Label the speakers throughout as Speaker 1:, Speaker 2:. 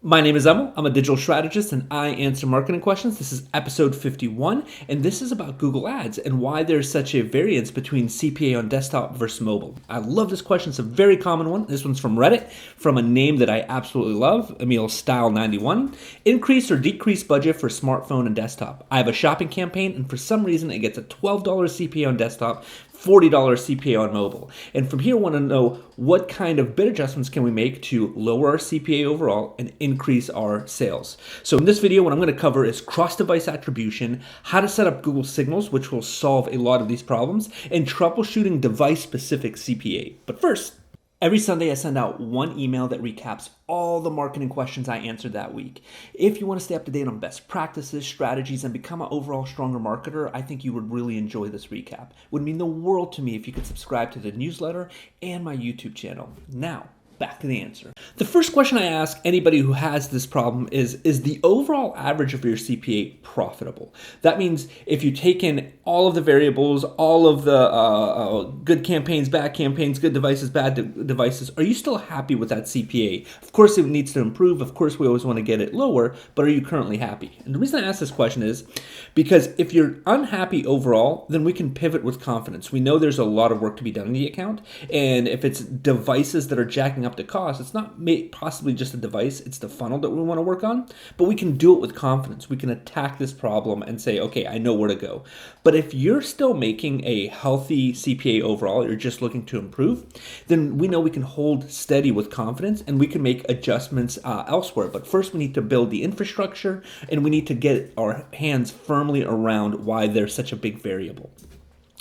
Speaker 1: My name is Emil. I'm a digital strategist and I answer marketing questions. This is episode 51, and this is about Google Ads and why there's such a variance between CPA on desktop versus mobile. I love this question. It's a very common one. This one's from Reddit, from a name that I absolutely love, Emil Style 91. Increase or decrease budget for smartphone and desktop. I have a shopping campaign, and for some reason it gets a $12 CPA on desktop, $40 CPA on mobile. And from here, I want to know what kind of bid adjustments can we make to lower our CPA overall and increase our sales. So in this video, what I'm going to cover is cross-device attribution, how to set up Google Signals, which will solve a lot of these problems, and troubleshooting device-specific CPA. But first, every Sunday, I send out one email that recaps all the marketing questions I answered that week. If you want to stay up to date on best practices, strategies, and become an overall stronger marketer, I think you would really enjoy this recap. It would mean the world to me if you could subscribe to the newsletter and my YouTube channel. Now, back to the answer. The first question I ask anybody who has this problem is the overall average of your CPA profitable? That means if you take in all of the variables, all of the good campaigns, bad campaigns, good devices, bad devices, are you still happy with that CPA? Of course, it needs to improve. Of course, we always want to get it lower, but are you currently happy? And the reason I ask this question is because if you're unhappy overall, then we can pivot with confidence. We know there's a lot of work to be done in the account, and if it's devices that are jacking up the cost, it's not possibly just a device, it's the funnel that we want to work on, but we can do it with confidence. We can attack this problem and say, okay, I know where to go. But if you're still making a healthy CPA overall, you're just looking to improve, then we know we can hold steady with confidence and we can make adjustments elsewhere. But first we need to build the infrastructure and we need to get our hands firmly around why there's such a big variable.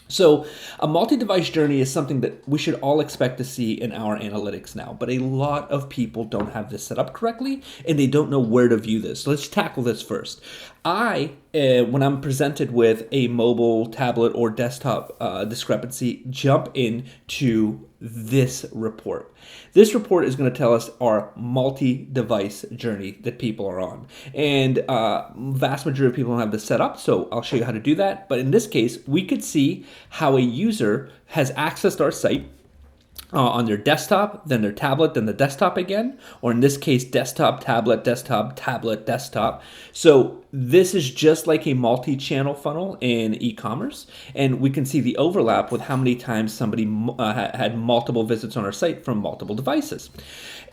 Speaker 1: So a multi-device journey is something that we should all expect to see in our analytics now, but a lot of people don't have this set up correctly and they don't know where to view this. So let's tackle this first. When I'm presented with a mobile, tablet, or desktop discrepancy, jump into this report. This report is going to tell us our multi-device journey that people are on. And vast majority of people don't have this set up, so I'll show you how to do that. But in this case, we could see how a user has accessed our site on their desktop, then their tablet, then the desktop again, or in this case, desktop, tablet, desktop. So this is just like a multi-channel funnel in e-commerce, and we can see the overlap with how many times somebody had multiple visits on our site from multiple devices.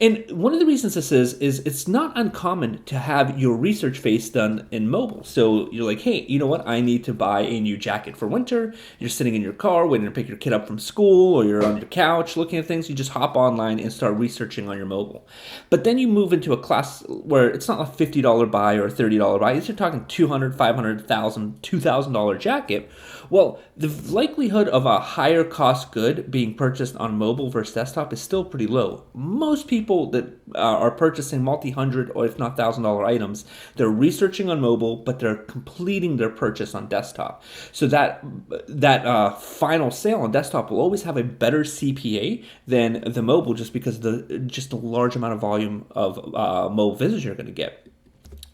Speaker 1: And one of the reasons this is it's not uncommon to have your research phase done in mobile. So you're like, hey, you know what? I need to buy a new jacket for winter. You're sitting in your car waiting to pick your kid up from school, or you're on your couch looking at things. You just hop online and start researching on your mobile. But then you move into a class where it's not a $50 buy or a $30 buy. You're talking $200, $500, $1,000, $2,000 jacket. Well, the likelihood of a higher cost good being purchased on mobile versus desktop is still pretty low. Most people that are purchasing multi-hundred or if not $1,000 items, they're researching on mobile, but they're completing their purchase on desktop. So that final sale on desktop will always have a better CPA than the mobile, just because the large amount of volume of mobile visitors you're going to get.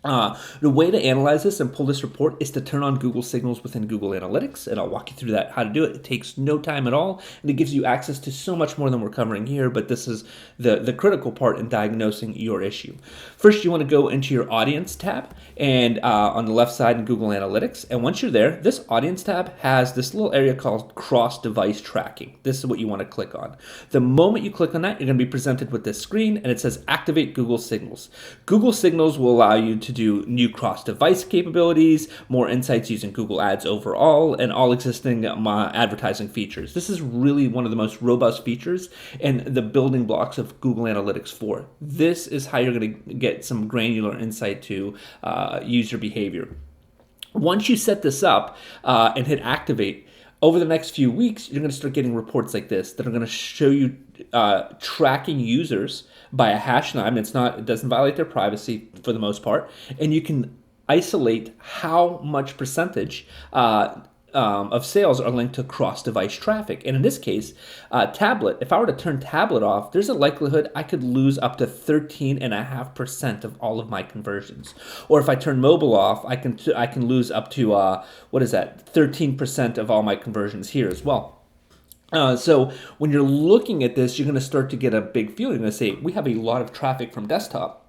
Speaker 1: The way to analyze this and pull this report is to turn on Google Signals within Google Analytics, and I'll walk you through that, how to do it. It takes no time at all, and it gives you access to so much more than we're covering here, but this is the critical part in diagnosing your issue. First, you want to go into your Audience tab, and on the left side in Google Analytics, and once you're there, this Audience tab has this little area called Cross-Device Tracking. This is what you want to click on. The moment you click on that, you're going to be presented with this screen, and it says Activate Google Signals. Google Signals will allow you to do new cross-device capabilities, more insights using Google Ads overall, and all existing advertising features. This is really one of the most robust features and the building blocks of Google Analytics 4. This is how you're going to get some granular insight to user behavior. Once you set this up and hit activate, over the next few weeks, you're going to start getting reports like this that are going to show you tracking users by a hash name. It doesn't violate their privacy for the most part, and you can isolate how much percentage of sales are linked to cross-device traffic. And in this case, tablet, if I were to turn tablet off, there's a likelihood I could lose up to 13.5% of all of my conversions. Or if I turn mobile off, I can lose up to 13% of all my conversions here as well. So when you're looking at this, you're going to start to get a big feeling. You're going to say, we have a lot of traffic from desktop.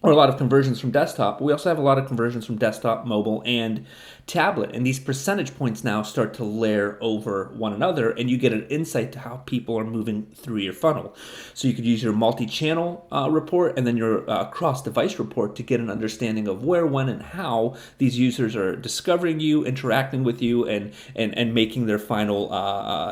Speaker 1: or a lot of conversions from desktop. We also have a lot of conversions from desktop, mobile, and tablet. And these percentage points now start to layer over one another, and you get an insight to how people are moving through your funnel. So you could use your multi-channel report and then your cross-device report to get an understanding of where, when, and how these users are discovering you, interacting with you, and making their final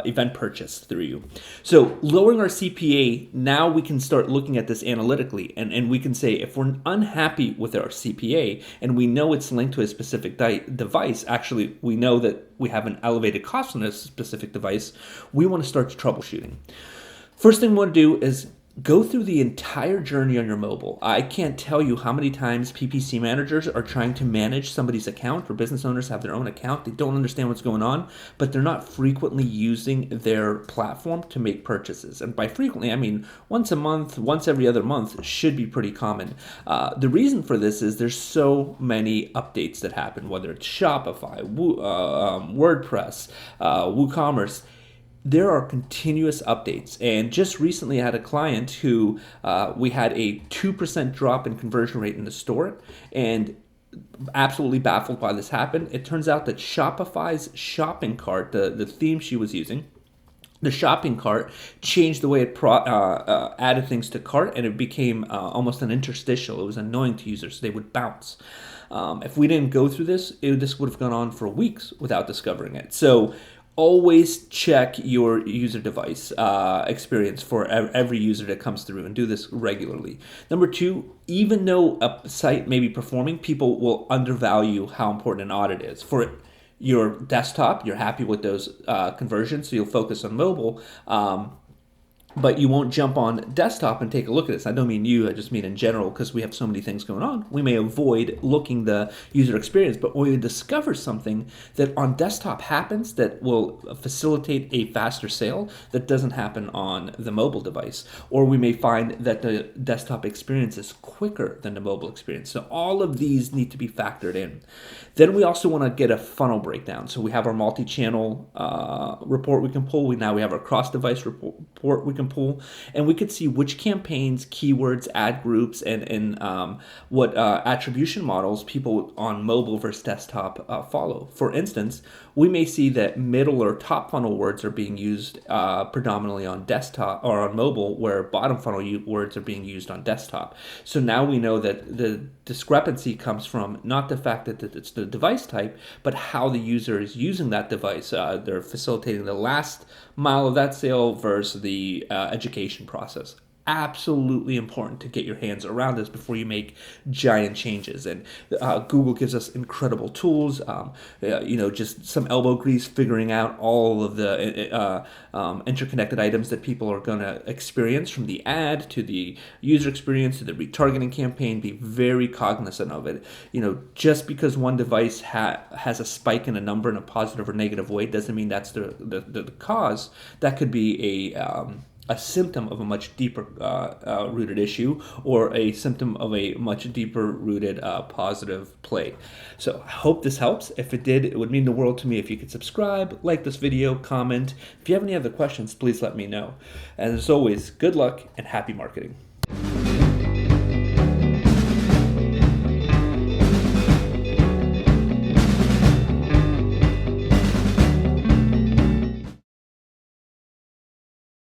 Speaker 1: event purchase through you. So lowering our CPA, now we can start looking at this analytically, and we can say if we're unhappy with our CPA and we know it's linked to a specific device, actually we know that we have an elevated cost on this specific device, we want to start troubleshooting. First thing we want to do is go through the entire journey on your mobile. I can't tell you how many times PPC managers are trying to manage somebody's account, or business owners have their own account. They don't understand what's going on, but they're not frequently using their platform to make purchases. And by frequently, I mean once a month, once every other month should be pretty common. The reason for this is there's so many updates that happen, whether it's Shopify, WordPress, WooCommerce. There are continuous updates, and just recently I had a client who we had a 2% drop in conversion rate in the store, and absolutely baffled why this happened. It turns out that Shopify's shopping cart, the theme she was using, the shopping cart changed the way it added things to cart, and it became almost an interstitial. It was annoying to users. They would bounce. If we didn't go through this, this would have gone on for weeks without discovering it. So always check your user device experience for every user that comes through, and do this regularly. Number two, even though a site may be performing, people will undervalue how important an audit is. For your desktop, you're happy with those conversions, so you'll focus on mobile. But you won't jump on desktop and take a look at this. I don't mean you, I just mean in general, because we have so many things going on. We may avoid looking the user experience, but when we discover something that on desktop happens that will facilitate a faster sale that doesn't happen on the mobile device, or we may find that the desktop experience is quicker than the mobile experience. So all of these need to be factored in. Then we also want to get a funnel breakdown. So we have our multi-channel report we can pull. Now we have our cross-device report we can pull, and we could see which campaigns, keywords, ad groups, and what attribution models people on mobile versus desktop follow. For instance, we may see that middle or top funnel words are being used predominantly on desktop or on mobile, where bottom funnel words are being used on desktop. So now we know that the discrepancy comes from not the fact that it's the device type, but how the user is using that device. They're facilitating the last mile of that sale versus the education process. Absolutely important to get your hands around this before you make giant changes. And Google gives us incredible tools, just some elbow grease, figuring out all of the interconnected items that people are going to experience, from the ad to the user experience to the retargeting campaign. Be very cognizant of it. Just because one device has a spike in a number in a positive or negative way doesn't mean that's the cause. That could be a symptom of a much deeper rooted issue, or a symptom of a much deeper rooted positive play. So I hope this helps. If it did, it would mean the world to me if you could subscribe, like this video, comment. If you have any other questions, please let me know. And as always, good luck and happy marketing.